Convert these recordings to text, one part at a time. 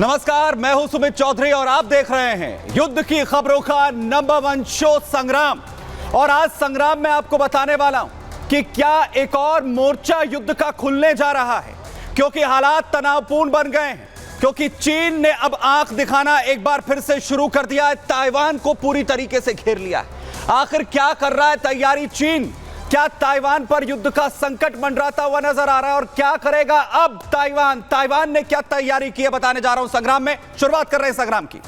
नमस्कार, मैं हूं सुमित चौधरी और आप देख रहे हैं युद्ध की खबरों का नंबर 1 शो संग्राम। और आज संग्राम में आपको बताने वाला हूं कि क्या एक और मोर्चा युद्ध का खुलने जा रहा है, क्योंकि हालात तनावपूर्ण बन गए हैं। क्योंकि चीन ने अब आंख दिखाना एक बार फिर से शुरू कर दिया है, ताइवान को पूरी तरीके से घेर लिया है। आखिर क्या कर रहा है तैयारी चीन? क्या ताइवान पर युद्ध का संकट मंडराता हुआ नजर आ रहा है और क्या करेगा अब ताइवान ने क्या तैयारी की है, बताने जा रहा हूं संग्राम में। शुरुआत कर रहे हैं संग्राम की।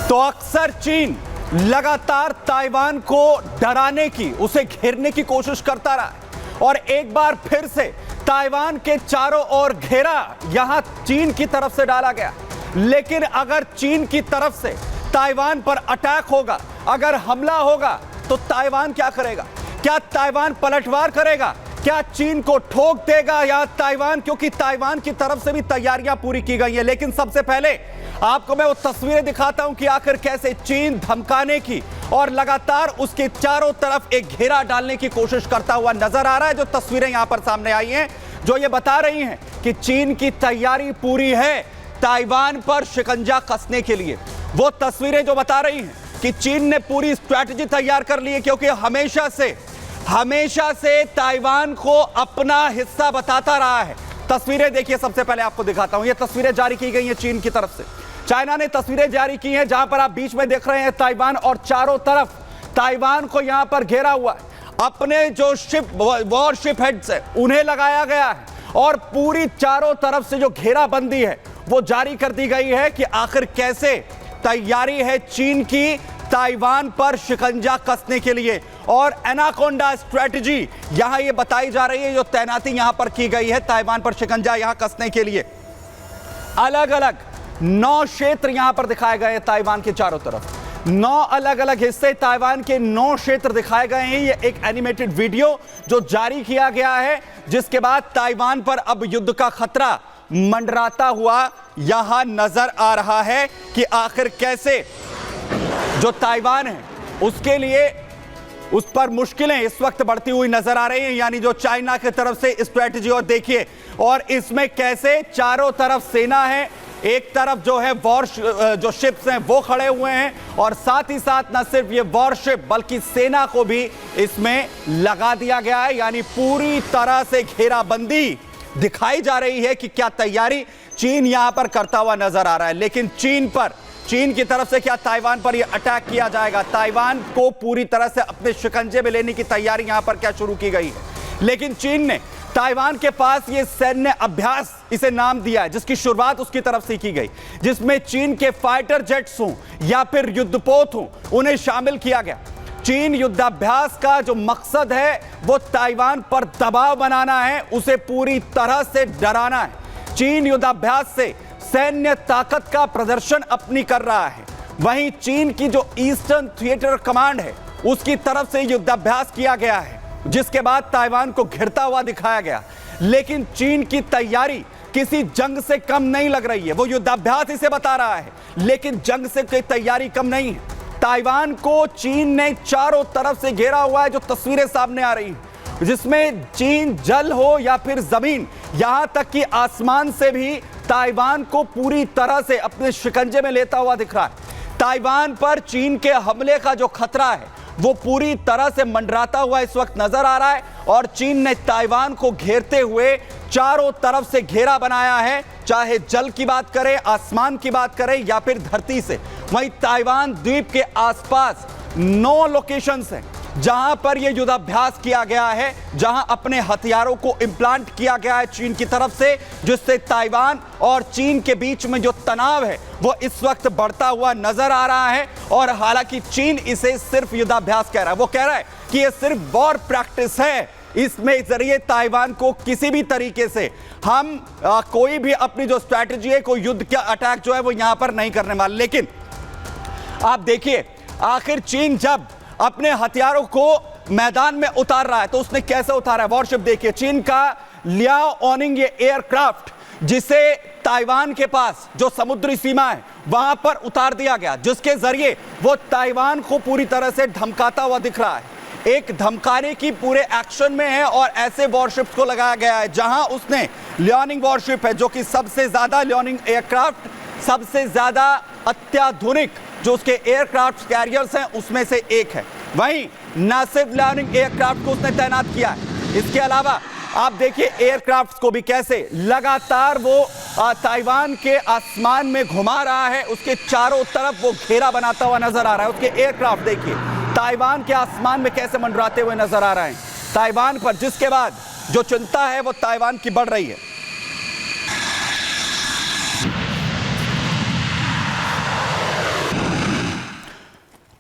तो अक्सर चीन लगातार ताइवान को डराने की, उसे घेरने की कोशिश करता रहा और एक बार फिर से ताइवान के चारों ओर घेरा यहां चीन की तरफ से डाला गया। लेकिन अगर चीन की तरफ से ताइवान पर अटैक होगा, अगर हमला होगा, तो ताइवान क्या करेगा? क्या ताइवान पलटवार करेगा? क्या चीन को ठोक देगा या ताइवान? क्योंकि ताइवान की तरफ से भी तैयारियां पूरी की गई हैं। लेकिन सबसे पहले आपको मैं वो तस्वीरें दिखाता हूं कि आखिर कैसे चीन धमकाने की और लगातार उसके चारों तरफ एक घेरा डालने की कोशिश करता हुआ नजर आ रहा है। जो तस्वीरें यहां पर सामने आई हैं, जो ये बता रही हैं कि चीन की तैयारी पूरी है ताइवान पर शिकंजा कसने के लिए। वो तस्वीरें जो बता रही हैं कि चीन ने पूरी स्ट्रैटेजी तैयार कर ली है, क्योंकि हमेशा से ताइवान को अपना हिस्सा बताता रहा है। तस्वीरें देखिए, सबसे पहले आपको दिखाता हूं। ये तस्वीरें जारी की गई हैं चीन की तरफ से। चाइना ने तस्वीरें जारी की हैं, जहां पर आप बीच में देख रहे हैं ताइवान और चारों तरफ ताइवान को यहां पर घेरा हुआ है। अपने जो वॉरशिप हेड्स है उन्हें लगाया गया है और पूरी चारों तरफ से जो घेराबंदी है वो जारी कर दी गई है कि आखिर कैसे तैयारी है चीन की ताइवान पर शिकंजा कसने के लिए। और एनाकोंडा स्ट्रेटजी यहां ये बताई जा रही है, जो तैनाती यहां पर की गई है ताइवान पर शिकंजा यहां कसने के लिए। अलग अलग 9 क्षेत्र यहां पर दिखाए गए हैं ताइवान के चारों तरफ। 9 अलग अलग हिस्से ताइवान के 9 क्षेत्र दिखाए गए हैं। ये एक एनिमेटेड वीडियो जो जारी किया गया है, जिसके बाद ताइवान पर अब युद्ध का खतरा मंडराता हुआ यहां नजर आ रहा है कि आखिर कैसे जो ताइवान है उसके लिए उस पर मुश्किलें इस वक्त बढ़ती हुई नजर आ रही हैं, यानी जो चाइना की तरफ से स्ट्रेटजी। और देखिए, और इसमें कैसे चारों तरफ सेना है, एक तरफ जो है जो शिप्स हैं वो खड़े हुए हैं, और साथ ही साथ न सिर्फ ये वॉरशिप बल्कि सेना को भी इसमें लगा दिया गया है। यानी पूरी तरह से घेराबंदी दिखाई जा रही है कि क्या तैयारी चीन यहां पर करता हुआ नजर आ रहा है। लेकिन चीन की तरफ से क्या ताइवान पर यह अटैक किया जाएगा? ताइवान को पूरी तरह से अपने शिकंजे में लेने की तैयारी यहां पर क्या शुरू की गई है? लेकिन चीन ने ताइवान के पास ये सैन्य अभ्यास इसे नाम दिया है, जिसकी शुरुआत उसकी तरफ से की गई, जिसमें चीन के फाइटर जेट्स हों या फिर युद्धपोत हों, उन्हें शामिल किया गया। चीन युद्धाभ्यास का जो मकसद है वो ताइवान पर दबाव बनाना है, उसे पूरी तरह से डराना है। चीन युद्धाभ्यास से सैन्य ताकत का प्रदर्शन अपनी कर रहा है। वहीं चीन की जो ईस्टर्न थिएटर कमांड है उसकी तरफ से युद्धाभ्यास किया गया है, जिसके बाद ताइवान को घिरता हुआ दिखाया गया। लेकिन चीन की तैयारी किसी जंग से कम नहीं लग रही है। वो युद्धाभ्यास इसे बता रहा है, लेकिन जंग से कोई तैयारी कम नहीं है। ताइवान को चीन ने चारों तरफ से घेरा हुआ है, जो तस्वीरें सामने आ रही हैं, जिसमें चीन जल हो या फिर जमीन, यहां तक कि आसमान से भी ताइवान को पूरी तरह से अपने शिकंजे में लेता हुआ दिख रहा है। ताइवान पर चीन के हमले का जो खतरा है वो पूरी तरह से मंडराता हुआ इस वक्त नजर आ रहा है, और चीन ने ताइवान को घेरते हुए चारों तरफ से घेरा बनाया है, चाहे जल की बात करें, आसमान की बात करें या फिर धरती से। वहीं ताइवान द्वीप के आसपास 9 लोकेशंस हैं जहां पर यह युद्धाभ्यास किया गया है, जहां अपने हथियारों को इंप्लांट किया गया है चीन की तरफ से, जिससे ताइवान और चीन के बीच में जो तनाव है वो इस वक्त बढ़ता हुआ नजर आ रहा है। और हालांकि चीन इसे सिर्फ युद्धाभ्यास कह रहा है, वो कह रहा है कि यह सिर्फ वॉर प्रैक्टिस है, इसमें जरिए ताइवान को किसी भी तरीके से हम कोई भी अपनी जो स्ट्रैटेजी है, कोई युद्ध का अटैक जो है वो यहां पर नहीं करने वाले। लेकिन आप देखिए, आखिर चीन जब अपने हथियारों को मैदान में उतार रहा है। तो उसने कैसे उतारा है? वॉरशिप देखिए, चीन का लियाओ ऑनिंग ये एयरक्राफ्ट जिसे ताइवान के पास जो समुद्री सीमा है वहां पर उतार दिया गया, जिसके जरिए वो ताइवान को पूरी तरह से धमकाता हुआ दिख रहा है। एक धमकाने की पूरे एक्शन में है और ऐसे वॉरशिप्स को लगाया गया है जहां उसने लियोनिंग वॉरशिप है जो कि सबसे ज्यादा लियोनिंग एयरक्राफ्ट, सबसे ज्यादा अत्याधुनिक जो उसके एयरक्राफ्ट कैरियर्स हैं उसमें से एक है। वहीं न सिर्फ लियोनिंग एयरक्राफ्ट को उसने तैनात किया है, इसके अलावा आप देखिए एयरक्राफ्ट को भी कैसे लगातार वो ताइवान के आसमान में घुमा रहा है, उसके चारों तरफ वो घेरा बनाता हुआ नजर आ रहा है। उसके एयरक्राफ्ट देखिए ताइवान के आसमान में कैसे मंडराते हुए नजर आ रहे हैं ताइवान पर, जिसके बाद जो चिंता है वो ताइवान की बढ़ रही है।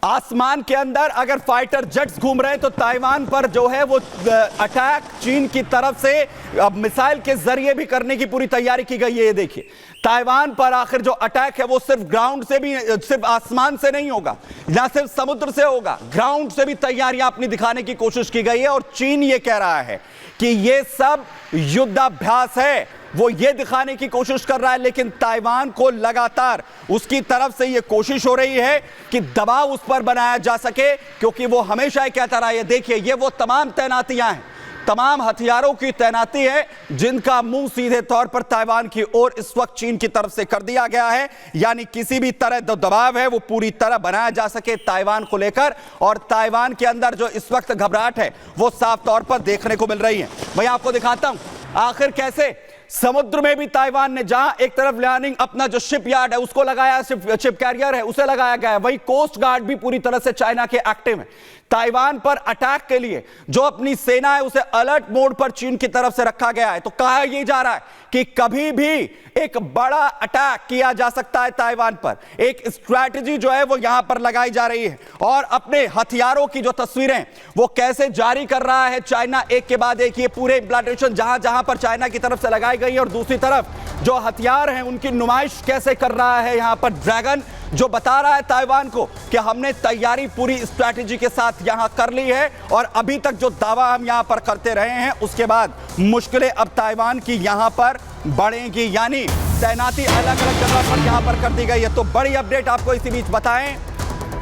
आसमान के अंदर अगर फाइटर जेट्स घूम रहे हैं तो ताइवान पर जो है वो अटैक चीन की तरफ से मिसाइल के जरिए भी करने की पूरी तैयारी की गई है। ये देखिए ताइवान पर आखिर जो अटैक है वो सिर्फ ग्राउंड से भी, सिर्फ आसमान से नहीं होगा, ना सिर्फ समुद्र से होगा, ग्राउंड से भी तैयारियां अपनी दिखाने की कोशिश की गई है। और चीन ये कह रहा है कि ये सब युद्धाभ्यास है, वो ये दिखाने की कोशिश कर रहा है, लेकिन ताइवान को लगातार उसकी तरफ से ये कोशिश हो रही है कि दबाव उस पर बनाया जा सके, क्योंकि वो हमेशा ही कहता रहा है। देखिए ये वो तमाम तैनातियां हैं, तमाम हथियारों की तैनाती है जिनका मुंह सीधे तौर पर ताइवान की ओर इस वक्त चीन की तरफ से कर दिया गया है। यानी किसी भी तरह जो दबाव है वो पूरी तरह बनाया जा सके ताइवान को लेकर, और ताइवान के अंदर जो इस वक्त घबराहट है वो साफ तौर पर देखने को मिल रही है। मैं आपको दिखाता हूं आखिर कैसे समुद्र में भी ताइवान ने, जहां एक तरफ लियोनिंग अपना जो शिप यार्ड है उसको लगाया, शिप कैरियर है उसे लगाया गया है, वहीं कोस्ट गार्ड भी पूरी तरह से चाइना के एक्टिव है। ताइवान पर अटैक के लिए जो अपनी सेना है उसे अलर्ट मोड पर चीन की तरफ से रखा गया है। तो कहा यह जा रहा है कि कभी भी एक बड़ा अटैक किया जा सकता है ताइवान पर, एक स्ट्रैटेजी जो है वो यहां पर लगाई जा रही है। और अपने हथियारों की जो तस्वीरें वो कैसे जारी कर रहा है चाइना, एक के बाद एक, ये पूरे इंप्लांटेशन जहां जहां पर चाइना की तरफ से लगाई गई है, और दूसरी तरफ जो हथियार हैं उनकी नुमाइश कैसे कर रहा है यहां पर ड्रैगन, जो बता रहा है ताइवान को कि हमने तैयारी पूरी स्ट्रैटेजी के साथ यहां कर ली है, और अभी तक जो दावा हम यहां पर करते रहे हैं उसके बाद मुश्किलें अब ताइवान की यहां पर बढ़ेंगी। यानी तैनाती अलग अलग जगह पर यहां पर कर दी गई है। तो बड़ी अपडेट आपको इसी बीच बताएं,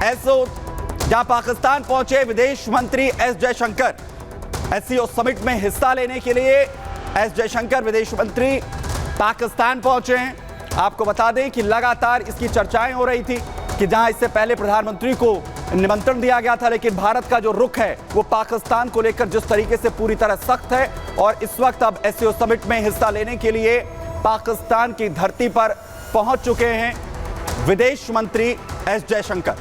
एसओ जहां पाकिस्तान पहुंचे विदेश मंत्री एस जयशंकर, एससीओ समिट में हिस्सा लेने के लिए एस जयशंकर विदेश मंत्री पाकिस्तान पहुंचे हैं। आपको बता दें कि लगातार इसकी चर्चाएं हो रही थी कि जहां इससे पहले प्रधानमंत्री को निमंत्रण दिया गया था, लेकिन भारत का जो रुख है वो पाकिस्तान को लेकर जिस तरीके से पूरी तरह सख्त है, और इस वक्त अब एससीओ समिट में हिस्सा लेने के लिए पाकिस्तान की धरती पर पहुंच चुके हैं विदेश मंत्री एस जयशंकर।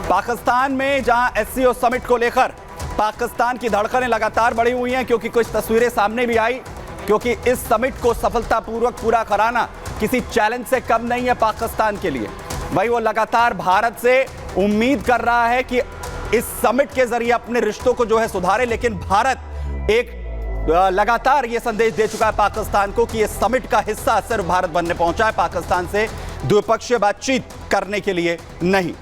पाकिस्तान में जहां एससीओ समिट को लेकर पाकिस्तान की धड़कनें लगातार बढ़ी हुई हैं, क्योंकि कुछ तस्वीरें सामने भी आई, क्योंकि इस समिट को सफलतापूर्वक पूरा कराना किसी चैलेंज से कम नहीं है पाकिस्तान के लिए। वही वो लगातार भारत से उम्मीद कर रहा है कि इस समिट के जरिए अपने रिश्तों को जो है सुधारे, लेकिन भारत एक लगातार ये संदेश दे चुका है पाकिस्तान को कि ये समिट का हिस्सा सिर्फ भारत बनने पहुंचा है, पाकिस्तान से द्विपक्षीय बातचीत करने के लिए नहीं।